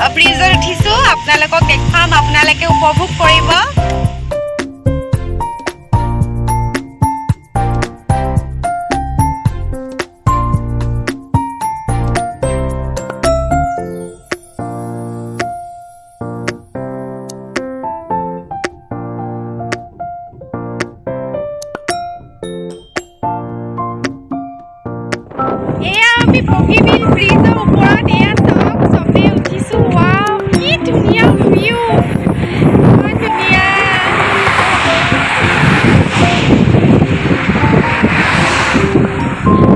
ব্ৰিজত উঠিছোঁ আপোনালোকক দেখাম আপোনালোকে উপভোগ কৰিব আমি বগীবিল ব্ৰিজৰ ওপৰত এয়া চাওক চবেই উঠিছোঁ ৱাও কি ধুনীয়া ভিউ ইমান ধুনীয়া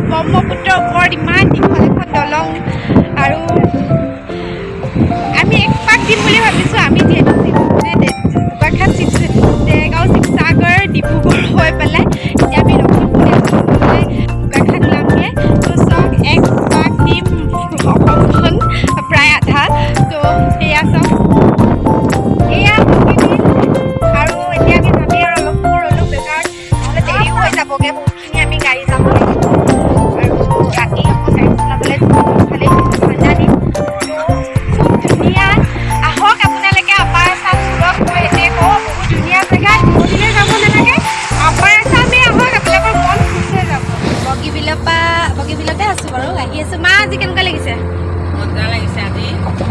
ব্ৰহ্মপুত্ৰৰ ওপৰত ইমান দীঘল এখন দলং আৰু আমি এক পাক দিম বুলি ভাবিছোঁ আমি যিহেতু দেৰগাঁও শিৱসাগৰ ডিব্ৰুগড় হৈ পেলাই এতিয়া আমি লখিমপুৰ বোকাখাত ওলামগৈ তো চাওক এক পাক দিম অসমখন প্ৰায় আধা তো সেয়া চাওক এয়া আৰু এতিয়া আমি ভাবি আৰু অলপ ৰ'লোঁ বেকাৰ নহ'লে দেৰিও হৈ যাবগৈ বহুতখিনি আমি গাড়ী যাব লাগিব আৰু ৰাতি আকৌ গাড়ী চলাবলৈ ভালেই ঠাণ্ডা দিন খুব ধুনীয়া আহক আপোনালোকে আপাৰ আছামবোৰক মই এনে কওঁ বহুত ধুনীয়া জেগা দূৰলৈ যাব নালাগে আপাৰ আছামে আহক আপোনালোকৰ মন খুচ হৈ যাব বগীবিলতে আছোঁ বাৰু আহি আছোঁ মা আজি কেনেকুৱা লাগিছে মজা লাগিছে আজি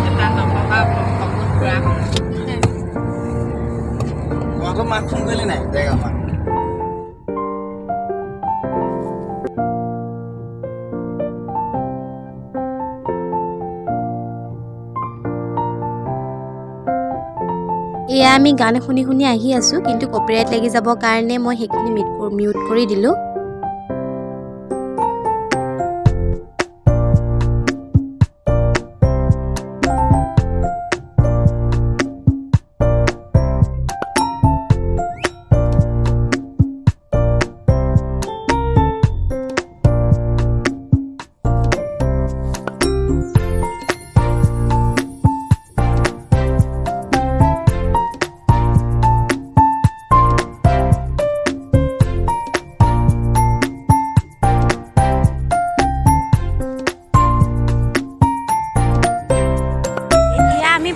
এটা নভবা সপোন পুৰা তোমালোকৰ মাক ফোন কৰিলি নাই জেগা মাক এয়া আমি গান শুনি শুনি আহি আছোঁ কিন্তু কপিৰাইট লাগি যাবৰ কাৰণে মই সেইখিনি মিউট কৰি দিলোঁ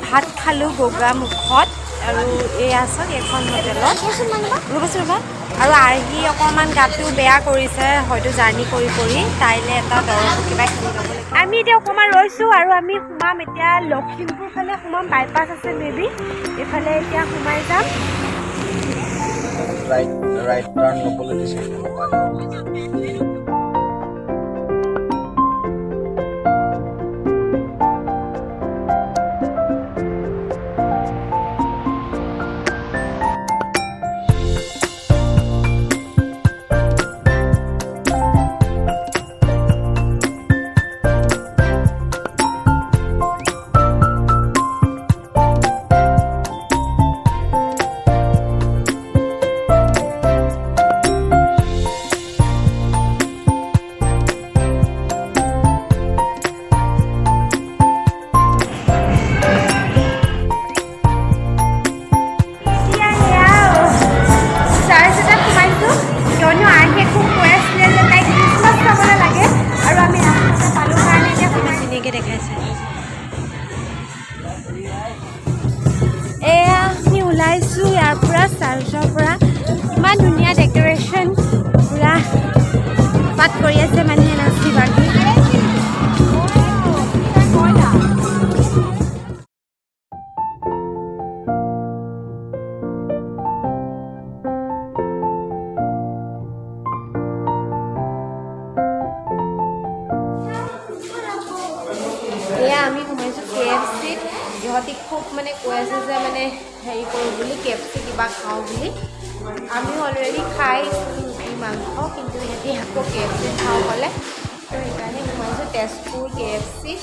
ভাত খালোঁ গোগামুখত আৰু এয়া চাওক এখন হোটেলত ৰ'বা আৰু আৰ্হি অকণমান গাটো বেয়া কৰিছে হয়তো জাৰ্ণি কৰি তাইলে এটা দৰৱ কিবা কিনি ল'ব লাগিব আমি এতিয়া অকণমান ৰৈছোঁ আৰু আমি সোমাম এতিয়া লখিমপুৰ ফালে সোমাম বাইপাছ আছে মেবি এইফালে এতিয়া সোমাই যাম ৰাইট টাৰ্ণ ল'বলৈ দিছে দেখাইছে এয়া আমি ওলাইছোঁ ইয়াৰ পৰা চাৰ্চৰ পৰা ইমান ধুনীয়া ডেক'ৰেশ্যন পুৰা পাত কৰি আছে মানুহে নাচি বাগি এয়া আমি সোমাইছোঁ KFCত ইহঁতি খুব মানে কৈ আছে যে মানে হেৰি কৰোঁ বুলি KFC কিবা খাওঁ বুলি আমিও অলৰেডি খাই ৰুটি মাংস কিন্তু সিহঁতি আকৌ KFC খাওঁ ক'লে তো সেইকাৰণে সোমাইছোঁ তেজপুৰ KFCত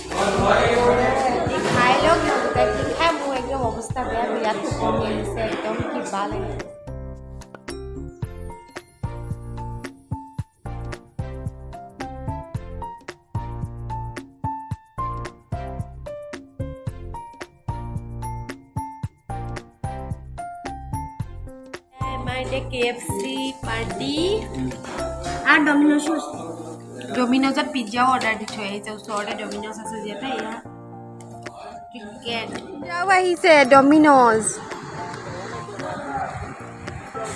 সিহঁতি খাই লওক মই গোটেইখিনি খাই মোৰ একদম অৱস্থা বেয়া বিৰাট টোপনি আহিছে একদম কিবা লাগে KFC পাৰ্টি আৰু ডমিন'জত পিজ্জাও অৰ্ডাৰ দি থৈ আহিছে ওচৰতে ডমিন'জ আছে যিহেতু এয়া চিকেন এতিয়াও আহিছে ডমিন'জ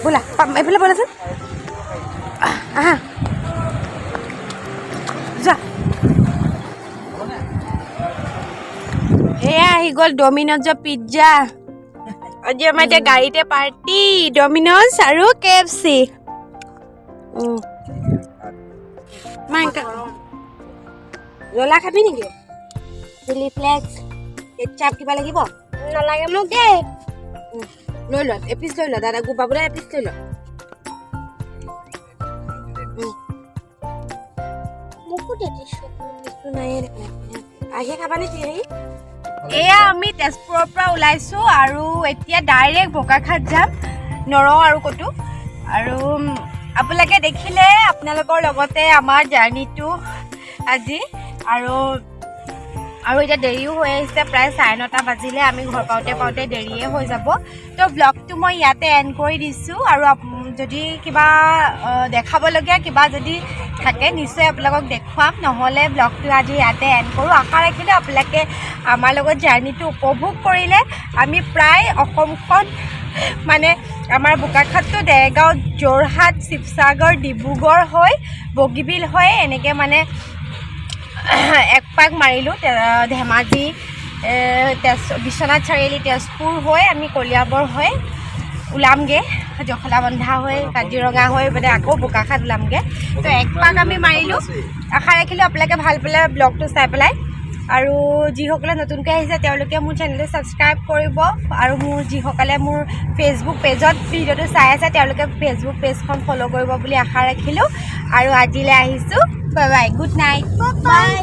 ব'লা এইফালে ব'লাচোন আহা যোৱা এয়া আহি গ'ল ডমিন'জৰ পিজ্জা আজি আমাৰ এতিয়া গাড়ীতে পাৰ্টি ডমিন'জ আৰু KFC জ্বলা খাবি নেকি চিলি ফ্লেক্স কেটচাপ কিবা লাগিব নালাগে মোক দেই লৈ ল এপিচ লৈ ল দাদা গোপাবলৈ এপিচ লৈ ল মোকো দেখিছোঁ নাই আহি খাবানে চিৰি এয়া আমি তেজপুৰৰ পৰা ওলাইছোঁ আৰু এতিয়া ডাইৰেক্ট বোকাখাট যাম নৰওঁ আৰু ক'তো আৰু আপোনালোকে দেখিলে আপোনালোকৰ লগতে আমাৰ জাৰ্ণিটো আজি আৰু এতিয়া দেৰিও হৈ আহিছে প্ৰায় 9:30 বাজিলে আমি ঘৰ পাওঁতে দেৰিয়ে হৈ যাব তো ব্লগটো মই ইয়াতে এণ্ড কৰি দিছোঁ আৰু যদি কিবা দেখাবলগীয়া কিবা যদি থাকে নিশ্চয় আপোনালোকক দেখুৱাম নহ'লে ব্লগটো আজি ইয়াতে এণ্ড কৰোঁ আশা ৰাখিলে আপোনালোকে আমাৰ লগত জাৰ্ণিটো উপভোগ কৰিলে আমি প্ৰায় অসমখন মানে আমাৰ বোকাখাটটো দেৰগাঁও যোৰহাট শিৱসাগৰ ডিব্ৰুগড় হৈ বগীবিল হৈ এনেকৈ মানে এক পাক মাৰিলোঁ ধেমাজি বিশ্বনাথ চাৰিআলি তেজপুৰ হৈ আমি কলিয়াবৰ হৈ ওলামগৈ জখলাবন্ধা হৈ কাজিৰঙা হৈ মানে আকৌ বোকাখাট ওলামগৈ তো এক পাক আমি মাৰিলোঁ আশা ৰাখিলোঁ আপোনালোকে ভাল পালে ব্লগটো চাই পেলাই আৰু যিসকলে নতুনকৈ আহিছে তেওঁলোকে মোৰ চেনেলটো ছাবস্ক্ৰাইব কৰিব আৰু মোৰ যিসকলে মোৰ ফেচবুক পেজত ভিডিঅ'টো চাই আছে তেওঁলোকে ফেচবুক পেজখন ফ'ল' কৰিব বুলি আশা ৰাখিলোঁ আৰু আজিলৈ আহিছোঁ bye bye good night bye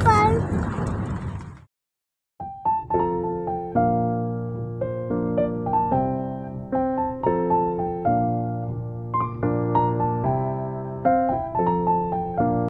bye